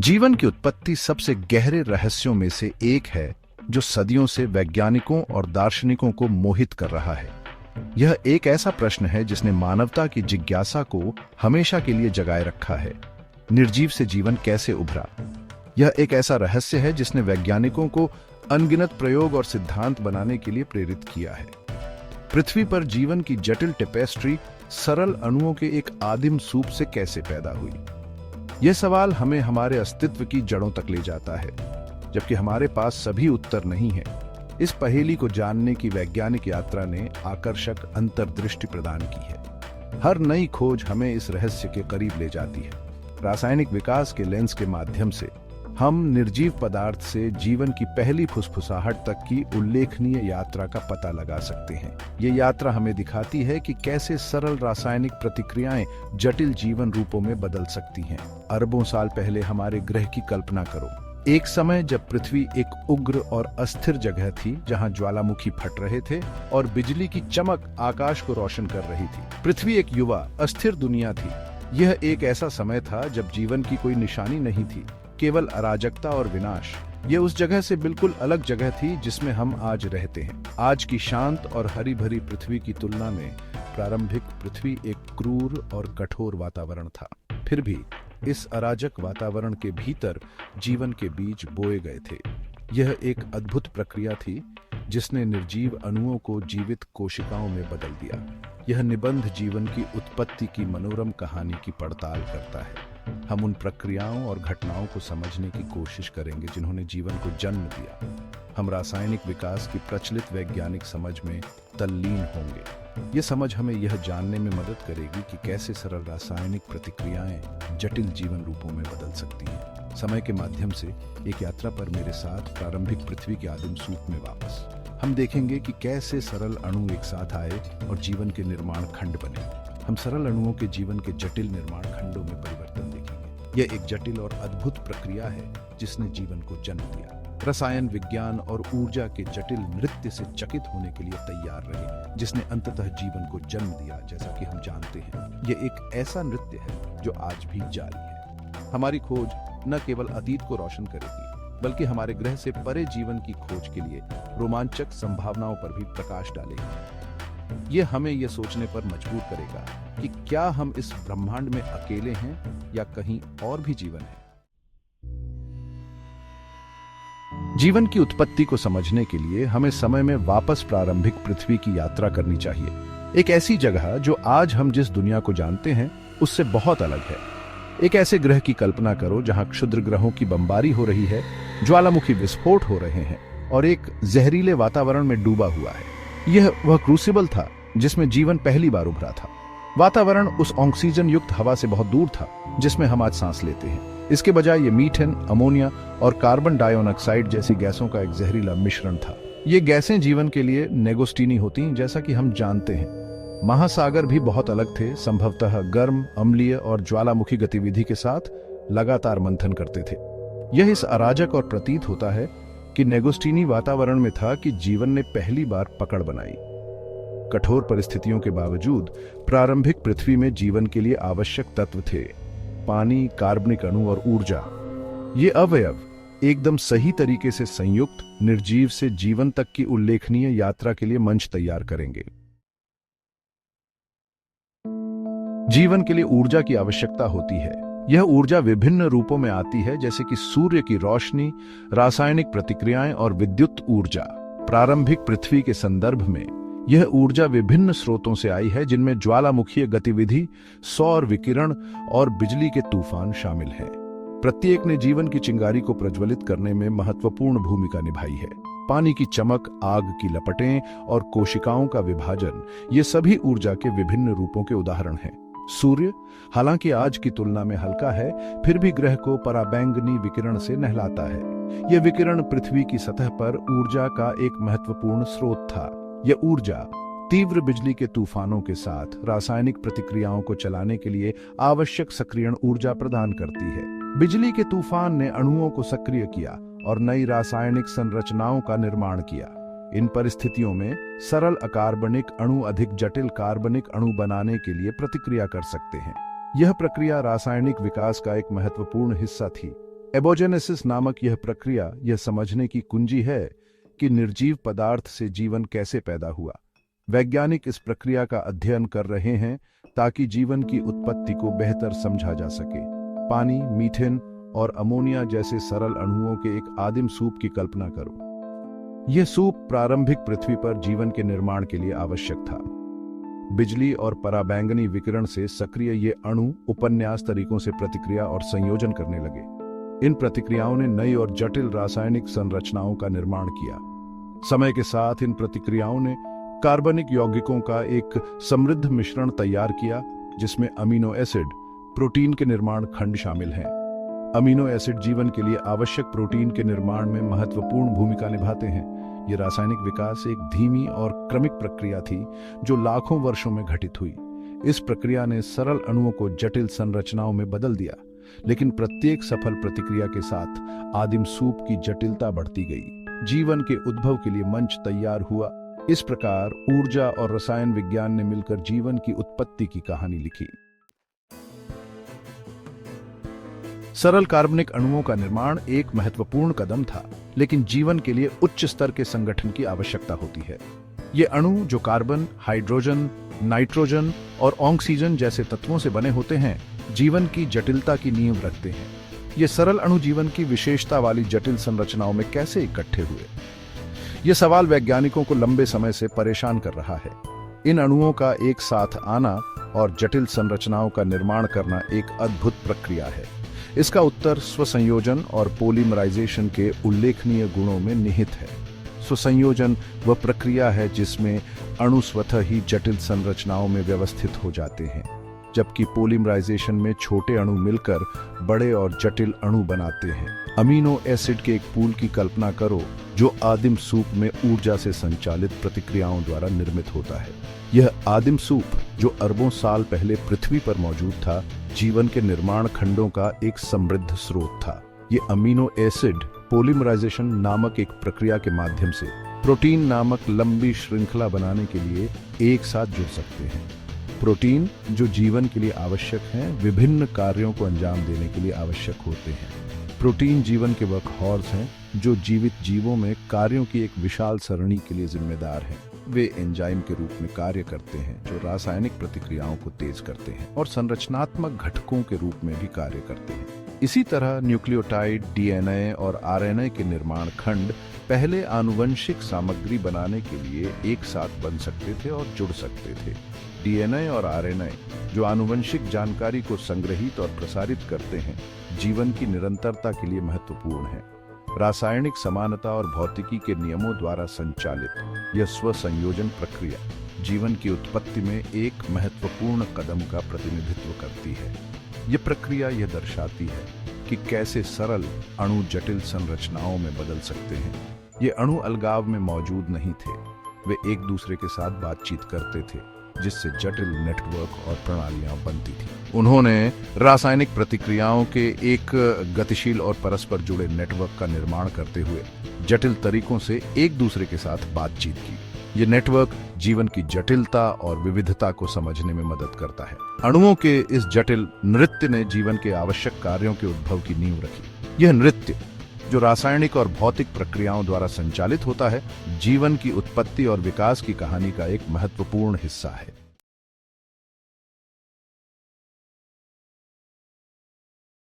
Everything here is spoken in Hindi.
जीवन की उत्पत्ति सबसे गहरे रहस्यों में से एक है जो सदियों से वैज्ञानिकों और दार्शनिकों को मोहित कर रहा है। यह एक ऐसा प्रश्न है जिसने मानवता की जिज्ञासा को हमेशा के लिए जगाए रखा है। निर्जीव से जीवन कैसे उभरा? यह एक ऐसा रहस्य है जिसने वैज्ञानिकों को अनगिनत प्रयोग और सिद्धांत बनाने के लिए प्रेरित किया है। पृथ्वी पर जीवन की जटिल टेपेस्ट्री सरल अणुओं के एक आदिम सूप से कैसे पैदा हुई? यह सवाल हमें हमारे अस्तित्व की जड़ों तक ले जाता है, जबकि हमारे पास सभी उत्तर नहीं है। इस पहेली को जानने की वैज्ञानिक यात्रा ने आकर्षक अंतर्दृष्टि प्रदान की है। हर नई खोज हमें इस रहस्य के करीब ले जाती है। रासायनिक विकास के लेंस के माध्यम से हम निर्जीव पदार्थ से जीवन की पहली फुसफुसाहट तक की उल्लेखनीय यात्रा का पता लगा सकते हैं। ये यात्रा हमें दिखाती है कि कैसे सरल रासायनिक प्रतिक्रियाएं जटिल जीवन रूपों में बदल सकती हैं। अरबों साल पहले हमारे ग्रह की कल्पना करो। एक समय जब पृथ्वी एक उग्र और अस्थिर जगह थी, जहां ज्वालामुखी फट रहे थे और बिजली की चमक आकाश को रोशन कर रही थी। पृथ्वी एक युवा अस्थिर दुनिया थी। यह एक ऐसा समय था जब जीवन की कोई निशानी नहीं थी, केवल अराजकता और विनाश। ये उस जगह से बिल्कुल अलग जगह थी जिसमें हम आज रहते हैं। आज की शांत और हरी भरी पृथ्वी की तुलना में प्रारंभिक पृथ्वी एक क्रूर और कठोर वातावरण था। फिर भी इस अराजक वातावरण के भीतर जीवन के बीज बोए गए थे। यह एक अद्भुत प्रक्रिया थी जिसने निर्जीव अणुओं को जीवित कोशिकाओं में बदल दिया। यह निबंध जीवन की उत्पत्ति की मनोरम कहानी की पड़ताल करता है। हम उन प्रक्रियाओं और घटनाओं को समझने की कोशिश करेंगे जिन्होंने जीवन को जन्म दिया। हम रासायनिक विकास की प्रचलित वैज्ञानिक समझ में तल्लीन होंगे। ये समझ हमें यह जानने में मदद करेगी कि कैसे सरल रासायनिक प्रतिक्रियाएं जटिल जीवन रूपों में बदल सकती हैं। समय के माध्यम से एक यात्रा पर मेरे साथ प्रारंभिक पृथ्वी के आदिम सूप में वापस। हम देखेंगे कि कैसे सरल अणु एक साथ आए और जीवन के निर्माण खंड बने। हम सरल अणुओं के जीवन के जटिल निर्माण खंडों में परिवर्तन देखेंगे। यह एक जटिल और अद्भुत प्रक्रिया है जिसने जीवन को जन्म दिया। रसायन विज्ञान और ऊर्जा के जटिल नृत्य से चकित होने के लिए तैयार रहे, जिसने अंततः जीवन को जन्म दिया। जैसा कि हम जानते हैं, यह एक ऐसा नृत्य है जो आज भी जारी है। हमारी खोज न केवल अतीत को रोशन करेगी, बल्कि हमारे ग्रह से परे जीवन की खोज के लिए रोमांचक संभावनाओं पर भी प्रकाश डालेगी। यह हमें यह सोचने पर मजबूर करेगा कि क्या हम इस ब्रह्मांड में अकेले हैं या कहीं और भी जीवन है। जीवन की उत्पत्ति को समझने के लिए हमें समय में वापस प्रारंभिक पृथ्वी की यात्रा करनी चाहिए। एक ऐसी जगह जो आज हम जिस दुनिया को जानते हैं उससे बहुत अलग है। एक ऐसे ग्रह की कल्पना करो जहां क्षुद्र ग्रहों की बमबारी हो रही है, ज्वालामुखी विस्फोट हो रहे हैं और एक जहरीले वातावरण में डूबा हुआ है। यह वह क्रूसिबल था जिसमें जीवन पहली बार उभरा था। वातावरण उस ऑक्सीजन युक्त हवा से बहुत दूर था जिसमें हम आज सांस लेते हैं। इसके बजाय ये मीथेन, अमोनिया और कार्बन डाइऑक्साइड जैसी गैसों का एक जहरीला मिश्रण था। ये गैसें जीवन के लिए नेगोस्टीनी होती, जैसा कि हम जानते हैं। महासागर भी बहुत अलग थे, संभवतः गर्म, अम्लीय और ज्वालामुखी गतिविधि के साथ लगातार मंथन करते थे। यह इस अराजक और प्रतीत होता है कि नेगोस्टीनी वातावरण में था कि जीवन ने पहली बार पकड़ बनाई। कठोर परिस्थितियों के बावजूद प्रारंभिक पृथ्वी में जीवन के लिए आवश्यक तत्व थे: पानी, कार्बनिक अणु और ऊर्जा। ये अवयव एकदम सही तरीके से संयुक्त निर्जीव से जीवन तक की उल्लेखनीय यात्रा के लिए मंच तैयार करेंगे। जीवन के लिए ऊर्जा की आवश्यकता होती है। यह ऊर्जा विभिन्न रूपों में आती है, जैसे कि सूर्य की रोशनी, रासायनिक प्रतिक्रियाएं और विद्युत ऊर्जा। प्रारंभिक पृथ्वी के संदर्भ में यह ऊर्जा विभिन्न स्रोतों से आई है, जिनमें ज्वालामुखीय गतिविधि, सौर विकिरण और बिजली के तूफान शामिल हैं। प्रत्येक ने जीवन की चिंगारी को प्रज्वलित करने में महत्वपूर्ण भूमिका निभाई है। पानी की चमक, आग की लपटें और कोशिकाओं का विभाजन, ये सभी ऊर्जा के विभिन्न रूपों के उदाहरण हैं। सूर्य, हालांकि आज की तुलना में हल्का है, फिर भी ग्रह को पराबैंगनी विकिरण से नहलाता है। यह विकिरण पृथ्वी की सतह पर ऊर्जा का एक महत्वपूर्ण स्रोत था। यह ऊर्जा तीव्र बिजली के तूफानों के साथ रासायनिक प्रतिक्रियाओं को चलाने के लिए आवश्यक सक्रियण ऊर्जा प्रदान करती है। बिजली के तूफान ने अणुओं को सक्रिय किया और नई रासायनिक संरचनाओं का निर्माण किया। इन परिस्थितियों में सरल अकार्बनिक अणु अधिक जटिल कार्बनिक अणु बनाने के लिए प्रतिक्रिया कर सकते हैं। यह प्रक्रिया रासायनिक विकास का एक महत्वपूर्ण हिस्सा थी। एबोजेनेसिस नामक यह प्रक्रिया यह समझने की कुंजी है कि निर्जीव पदार्थ से जीवन कैसे पैदा हुआ। वैज्ञानिक इस प्रक्रिया का अध्ययन कर रहे हैं ताकि जीवन की उत्पत्ति को बेहतर समझा जा सके। पानी, मीथेन और अमोनिया जैसे सरल अणुओं के एक आदिम सूप की कल्पना करो। यह सूप प्रारंभिक पृथ्वी पर जीवन के निर्माण के लिए आवश्यक था। बिजली और पराबैंगनी विकिरण से सक्रिय ये अणु उपन्यास तरीकों से प्रतिक्रिया और संयोजन करने लगे। इन प्रतिक्रियाओं ने नई और जटिल रासायनिक संरचनाओं का निर्माण किया। समय के साथ इन प्रतिक्रियाओं ने कार्बनिक यौगिकों का एक समृद्ध मिश्रण तैयार किया, जिसमें अमीनो एसिड, प्रोटीन के निर्माण खंड शामिल हैं। अमीनो एसिड जीवन के लिए आवश्यक प्रोटीन के निर्माण में महत्वपूर्ण भूमिका निभाते हैं। ये रासायनिक विकास एक धीमी और क्रमिक प्रक्रिया थी जो लाखों वर्षों में घटित हुई। इस प्रक्रिया ने सरल अणुओं को जटिल संरचनाओं में बदल दिया, लेकिन प्रत्येक सफल प्रतिक्रिया के साथ आदिम सूप की जटिलता बढ़ती गई। जीवन के उद्भव के लिए मंच तैयार हुआ। इस प्रकार ऊर्जा और रसायन विज्ञान ने मिलकर जीवन की उत्पत्ति की कहानी लिखी। सरल कार्बनिक अणुओं का निर्माण एक महत्वपूर्ण कदम था, लेकिन जीवन के लिए उच्च स्तर के संगठन की आवश्यकता होती है। ये अणु जो कार्बन, हाइड्रोजन, नाइट्रोजन और ऑक्सीजन जैसे तत्वों से बने होते हैं, जीवन की जटिलता की नींव रखते हैं। ये सरल अणु जीवन की विशेषता वाली जटिल संरचनाओं में कैसे इकट्ठे हुए? ये सवाल वैज्ञानिकों को लंबे समय से परेशान कर रहा है। इन अणुओं का एक साथ आना और जटिल संरचनाओं का निर्माण करना एक अद्भुत प्रक्रिया है। इसका उत्तर स्वसंयोजन और पॉलीमराइजेशन के उल्लेखनीय गुणों में निहित है। स्वसंयोजन वह प्रक्रिया है जिसमें अणु स्वतः ही जटिल संरचनाओं में व्यवस्थित हो जाते हैं, जबकि पॉलीमराइजेशन में छोटे अणु मिलकर बड़े और जटिल अणु बनाते हैं। अमीनो एसिड के एक पूल की कल्पना करो जो आदिम सूप में ऊर्जा से संचालित प्रतिक्रियाओं द्वारा निर्मित होता है। यह आदिम सूप, जो अरबों साल पहले पृथ्वी पर मौजूद था, जीवन के निर्माण खंडों का एक समृद्ध स्रोत था। ये अमीनो एसिड पॉलीमराइजेशन नामक एक प्रक्रिया के माध्यम से प्रोटीन नामक लंबी श्रृंखला बनाने के लिए एक साथ जुड़ सकते हैं। प्रोटीन, जो जीवन के लिए आवश्यक हैं, विभिन्न कार्यों को अंजाम देने के लिए आवश्यक होते हैं। प्रोटीन जीवन के वर्कहॉर्स हैं, जो जीवित जीवों में कार्यों की एक विशाल सरणी के लिए जिम्मेदार हैं। वे एंजाइम के रूप में कार्य करते हैं जो रासायनिक प्रतिक्रियाओं को तेज करते हैं और संरचनात्मक घटकों के रूप में भी कार्य करते हैं। इसी तरह न्यूक्लियोटाइड, डीएनए और आरएनए के निर्माण खंड पहले आनुवंशिक सामग्री बनाने के लिए एक साथ बन सकते थे और जुड़ सकते थे। डीएनए और आरएनए, जो आनुवंशिक जानकारी को संग्रहित और प्रसारित करते हैं, जीवन की निरंतरता के लिए महत्वपूर्ण है। रासायनिक समानता और भौतिकी के नियमों द्वारा संचालित यह स्वसंयोजन प्रक्रिया जीवन की उत्पत्ति में एक महत्वपूर्ण कदम का प्रतिनिधित्व करती है। यह प्रक्रिया यह दर्शाती है कि कैसे सरल अणु जटिल संरचनाओं में बदल सकते हैं। ये अणु अलगाव में मौजूद नहीं थे, वे एक दूसरे के साथ बातचीत करते थे, जिससे जटिल नेटवर्क और प्रणालियां बनती थी। उन्होंने रासायनिक प्रतिक्रियाओं के एक गतिशील और परस्पर जुड़े नेटवर्क का निर्माण करते हुए जटिल तरीकों से एक दूसरे के साथ बातचीत की। ये नेटवर्क जीवन की जटिलता और विविधता को समझने में मदद करता है। अणुओं के इस जटिल नृत्य ने जीवन के आवश्यक कार्यों के उद्भव की नींव रखी। यह नृत्य, जो रासायनिक और भौतिक प्रक्रियाओं द्वारा संचालित होता है, जीवन की उत्पत्ति और विकास की कहानी का एक महत्वपूर्ण हिस्सा है।